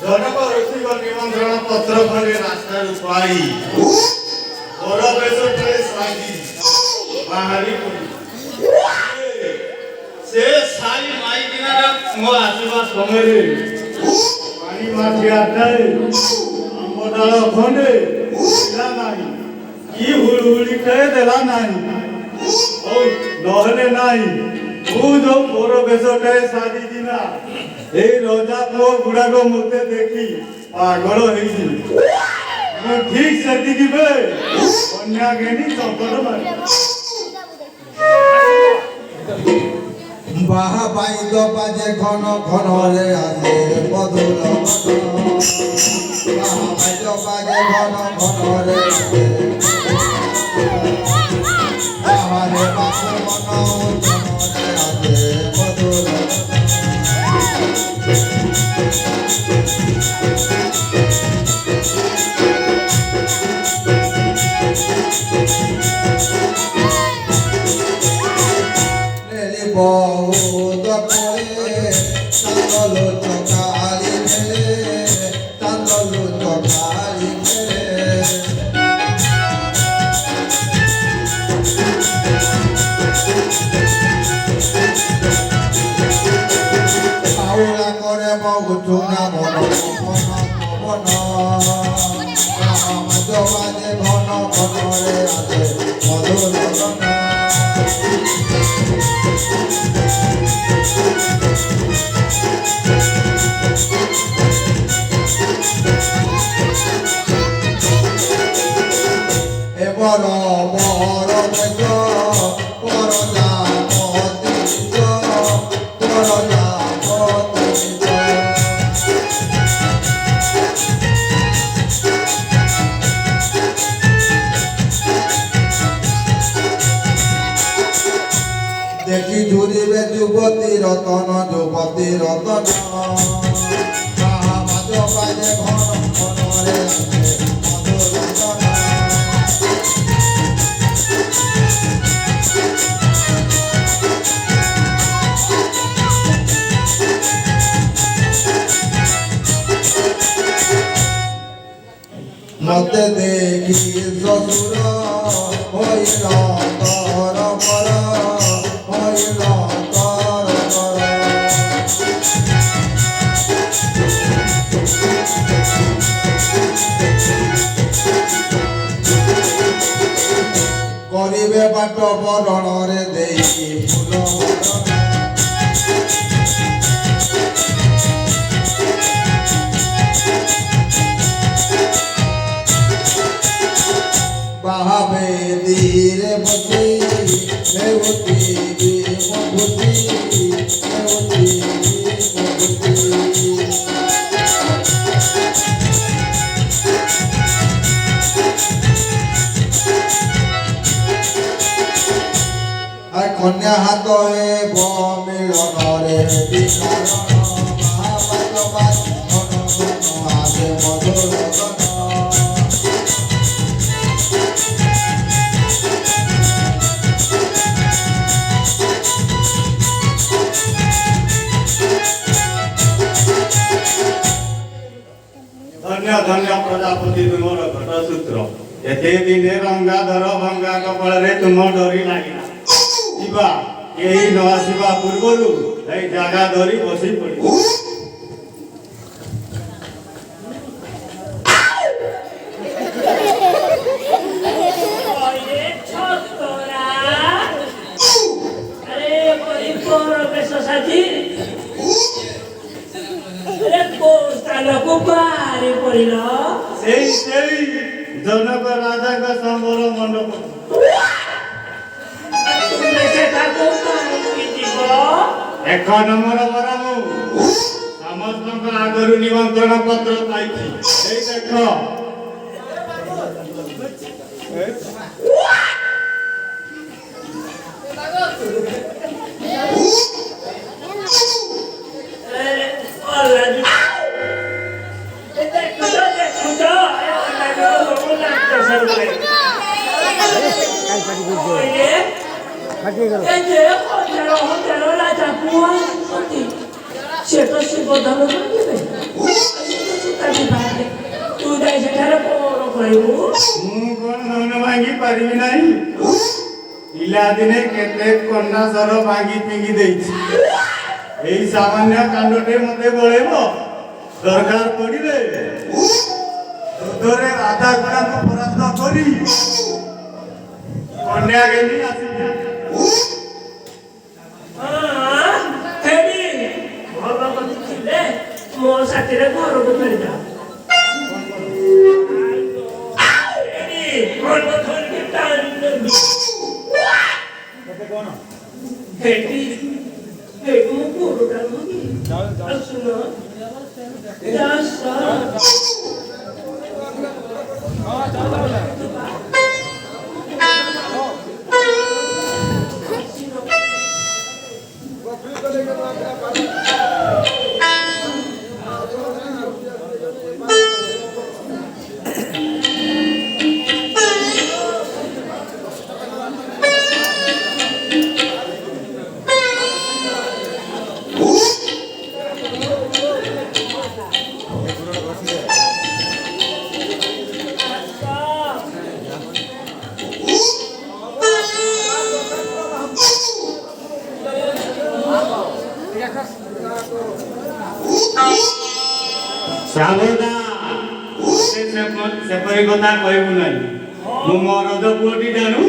জনক ঋষিক নিমন্ত্রণ পত্র খଣ୍ଡে রাস্তাରୁ ପାଇ ବର ବେଶରେ ସାଜି ବାହାରି ପଡି ସେ ସାଇ ମାଇକିନାର ମୋ ଆସିବା ସମୟରେ ପାଣି ମାଠିଆଟାଏ ଆମ୍ବ ଡାଳ ଖଣ୍ଡେ ଦେଲା ନାହିଁ କି ହୁଳହୁଳିଟାଏ ଦେଲା ନାହିଁ ଆଉ ନହେଲେ ନାହିଁ ମୁଁ ଯୋଉ ବର ବେଶଟାଏ ସାଜିଛି ନା এই রোজা পুଅ গুড়াক মতে দেখি পাগল হয়েছি ମୁଁ ଠିକ ସେତିକି ବେଳେ କନ୍ୟା ଘେନି ଚପଲ ମାରି বাহা বাইদ বাজে ঘন ঘনরে আসে মধুর বাহা বাইদ বাজে ঘন ঘনরে আসে বাহারে বাসে মন ঘনরে আসে মধুর বহুত করে চাঁদলো চকারি মেলে চাঁদলো চকারি মেলে পাউলা করে বহু না মন মন বাজে ঘন ঘনরে আছে মধুর বড় বড় বেশ বড় যাবতীত বড় যাবতীত দেখি ঝুরিবে যুবতী রতন যুবতী রতন বাজে ঘন ঘনরে আছে মধুর রতন মতে দেখি শ্বশুর হইল তর পর হইল তর পর করিবে বাট বরণরে দেখি ফুল বাহাবে ধীরে বসি লেউতি বিমভূতি লেউতি বিমভূতি আর কন্যা হাত হে বমিলনরে বিকারণ মহাপাতবাদ ঘন ঘন আসে মধুর ଧନ୍ୟ ଧନ୍ୟ ପ୍ରଜାପତି ତୁମର ଘଟସୂତ୍ର ଏତେ ଦିନେ ରଙ୍ଗାଧର ଭଙ୍ଗା କପାଳରେ ତୁମ ଡୋରି ଲାଗିଲା ଯିବା କେହି ନ ଆସିବା ପୂର୍ବରୁ ଏଇ ଜାଗା ଧରି ବସି ପଡ଼ିବ ସେଇ ସେଇ ଜନକ ରାଜାଙ୍କ ସମ୍ବର ମଣ୍ଡପ ଏକ ନମ୍ବର ବରା ମୁଁ ସମସ୍ତଙ୍କ ଆଗରୁ ନିମନ୍ତ୍ରଣ ପତ୍ର ପାଇଛି ଏଇ ଦେଖ Se ତୁ ଯାଇ ସେଠାରେ କଣ କରିବୁ? ମୁଁ କଣ ଧନ ଭାଙ୍ଗି ପାରିବି ନାହିଁ? ପିଲାଦିନେ କେତେ କନ୍ୟା ସର ଭାଙ୍ଗି ଫିଙ୍ଗି ଦେଇଛି। ଏଇ ସାମାନ୍ୟ କାଣ୍ଡଟେ ମତେ ବଳେଇବ? ଦରକାର ପଡ଼ିଲେ ଯୁଦ୍ଧରେ ରାଧାଗୁଡ଼ାକୁ ପରାସ୍ତ କରି କନ୍ୟା ଘେନି ଆସିବି। ଭଲ କଥା ଥିଲେ ମୋ ସାଥିରେ ଘରକୁ ଫେରିଯାଅ। ସାବଧା ସେପରି କଥା କହିବୁ ନାହିଁ। ମୁଁ ମୋ ରଜ ପୁଅଟି ଜାଣୁ।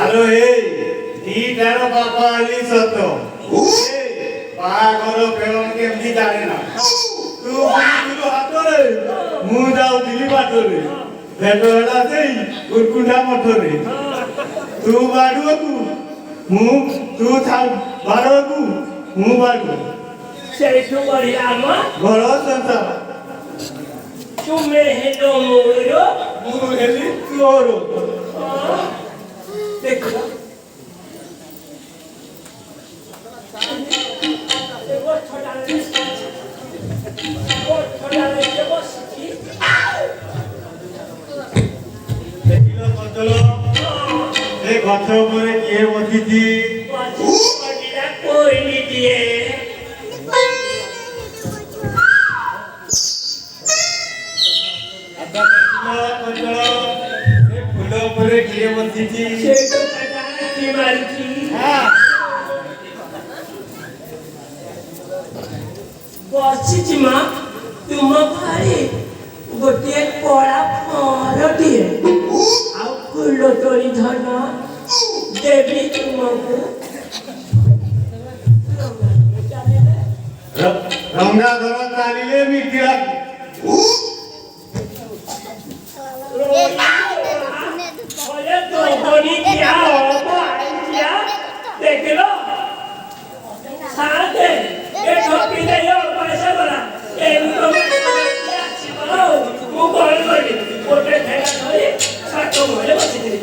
ଆଲୋ ଏ ଦିଟାର ବାପା ଆଲି ସତ ବାହାଘର ପ୍ରେମ କେମିତି ଜାଣେ ନା ତୁ ବୁଲୁଥିଲୁ ହାତରେ ମୁଁ ଯାଉଥିଲି ବାଟରେ ଭେଟ ହେଲା ସେଇ କୁରକୁଣ୍ଡା ମଠରେ ତୁ ବାଡୁଅକୁ ତୁ ବାଡୁଅକୁ ମୁଁ ବାଡୁ ସେଇଠୁ ବଢିଲା ଆମ ଘର ସଂସାର ମୁଁ ହେଲି ତୋର। ଦେଖିଲ ଦେଖିଲ କଦଳ ଏ ଗଛ ଉପରେ କିଏ ବସିଛି? କୋଇଲି ଦିଏ ଆଚ୍ଛା ଦେଖିଲ କଦଳ ଏ ଫୁଲ ଉପରେ କିଏ ବସିଛି? କି ମାରୁଛି ବସିଛି ମା ତୁମ ଘରେ ଗୋଟିଏ କଳା ଫଳଟିଏ ଆଉ ଫୁଲ ତୋଳି ଧନ ଦେବି ତୁମକୁ ରଙ୍ଗାଧର ଚାଲିଲେ ମିଟିଲା ଦେଖିଲ ସାଥେ ଏ ଠକି ଦେଇ ପଇସା ଗଲା ମୁଁ କଣ କରିବି ଗୋଟେ ଠେଲା ଧରି ଛାତ ମୁହଁରେ ବସିଥିଲି